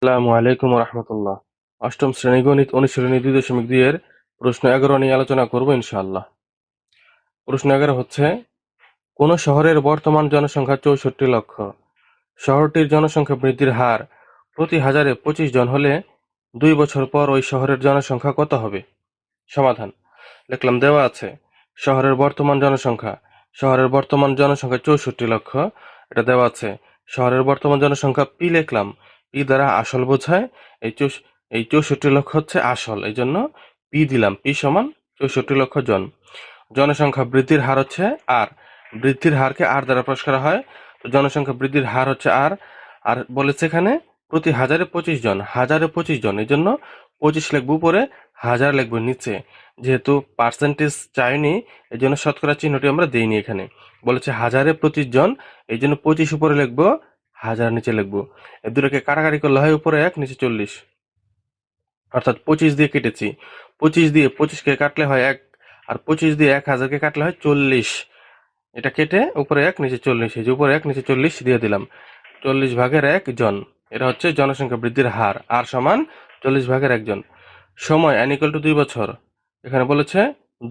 আসসালামু আলাইকুম রহমতুল্লাহ। অষ্টম শ্রেণী গণিত অনুশীলনী 2.2 এর প্রশ্ন 11 নিয়ে আলোচনা করব ইনশাআল্লাহ। প্রশ্ন 11 হচ্ছে, কোন শহরের বর্তমান জনসংখ্যা 64 লক্ষ। শহরটির জনসংখ্যা বৃদ্ধির হার প্রতি হাজারে 25 জন হলে 2 বছর পর ওই শহরের জনসংখ্যা কত হবে? সমাধান লিখলাম। দেওয়া আছে শহরের বর্তমান জনসংখ্যা 64 লক্ষ, এটা দেওয়া আছে। শহরের বর্তমান জনসংখ্যা পি লিখলাম, পি দ্বারা আসল বোঝায়। এই 64 লক্ষ হচ্ছে আসল, এই জন্য পি দিলাম, পি সমান 64 লক্ষ জন। জনসংখ্যা বৃদ্ধির হার হচ্ছে আর, বৃদ্ধির হারকে আর দ্বারা প্রকাশ করা হয়। তো জনসংখ্যা বৃদ্ধির হার হচ্ছে আর, আর বলেছে এখানে প্রতি হাজারে 25 জন, হাজারে 25 জন, এই জন্য 25 লিখবো উপরে, হাজার লিখবো নিচে। যেহেতু পার্সেন্টেজ চাইনি, এই জন্য শতকরা চিহ্নটি আমরা দিইনি এখানে। বলেছে হাজারে 25 জন, এই জন্য 25 উপরে লিখবো, হাজার নিচে লিখবো। এর দুটোকে কাটাকাটি করলে হয় উপরে 1 নিচে 40, অর্থাৎ 25 দিয়ে কেটেছি। 25 দিয়ে 25কে কাটলে হয় 1, আর 25 দিয়ে 1000কে কাটলে হয় 40। এটা কেটে উপরে 1 নিচে 40, এই যে উপরে 1 নিচে 40 দিয়ে দিলাম। 40 ভাগের 1 জন, এটা হচ্ছে জনসংখ্যা বৃদ্ধির হার, আর সমান 40 ভাগের 1 জন। সময় n = 2 বছর, এখানে বলেছে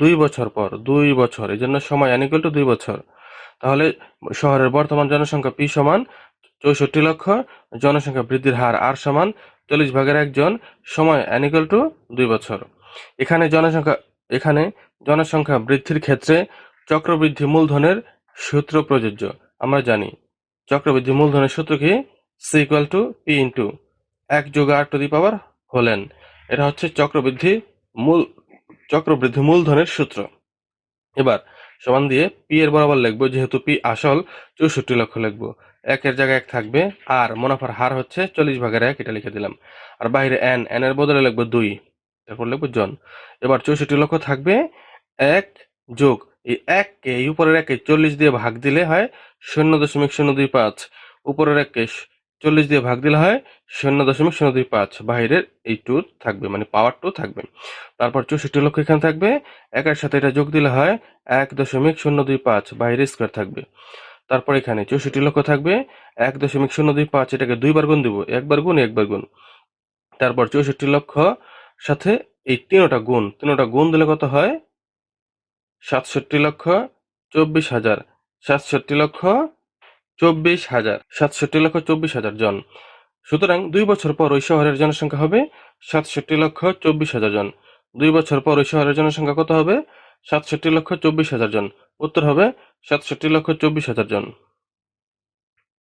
2 বছর পর, 2 বছর, এই জন্য সময় n = 2 বছর। তাহলে শহরের বর্তমান জনসংখ্যা পি সমান 64 লক্ষ, জনসংখ্যা বৃদ্ধির হার আর সমান 40 ভাগের 1 জন, সময় n = 2 বছর। এখানে জনসংখ্যা বৃদ্ধির ক্ষেত্রে চক্রবৃদ্ধি মূলধনের সূত্র প্রযোজ্য। আমরা জানি চক্রবৃদ্ধি মূলধনের সূত্র কি? c = p * 1 + r⁴ হলেন। এটা হচ্ছে চক্রবৃদ্ধি মূলধনের সূত্র। এবার সমান দিয়ে পি এর বরাবর লিখবো, যেহেতু পি আসল 64 লক্ষ লিখবো। 1 এর জায়গায় 1 থাকবে, আর মুনাফার হার হচ্ছে 40 ভাগের 1, এটা লিখে দিলাম। আর বাইরে n, n এর বদলে লিখবো 2, তারপর লিখবো জন। এবার 64 লক্ষ থাকবে, 1 যোগ এই 1কে, এই উপরের 1কে 40 দিয়ে ভাগ দিলে হয় 0.025, উপরের 1কে 40 দিয়ে ভাগ দিলে হয় 0.025, বাইরের এই 2 থাকবে, মানে পাওয়ার 2 থাকবে। তারপর 64 লক্ষ এখানে থাকবে, 1 এর সাথে এটা যোগ দিলে হয় 1.025, বাইরে স্কয়ার থাকবে। তারপর এখানে 64 লক্ষ থাকবে, 1.025, এটাকে 2 বার গুণ দিব, 1 বার গুণ, 1 বার গুণ। তারপর 64 লক্ষ সাথে এই তিনোটা গুণ দিলে কত হয়? 67,24,000, 67,24,000 জন। সুতরাং 2 বছর পর ওই শহরের জনসংখ্যা হবে 67,24,000 জন। 2 বছর পর ওই শহরের জনসংখ্যা কত হবে? 67,24,000 জন। উত্তর হবে 67,24,000 জন।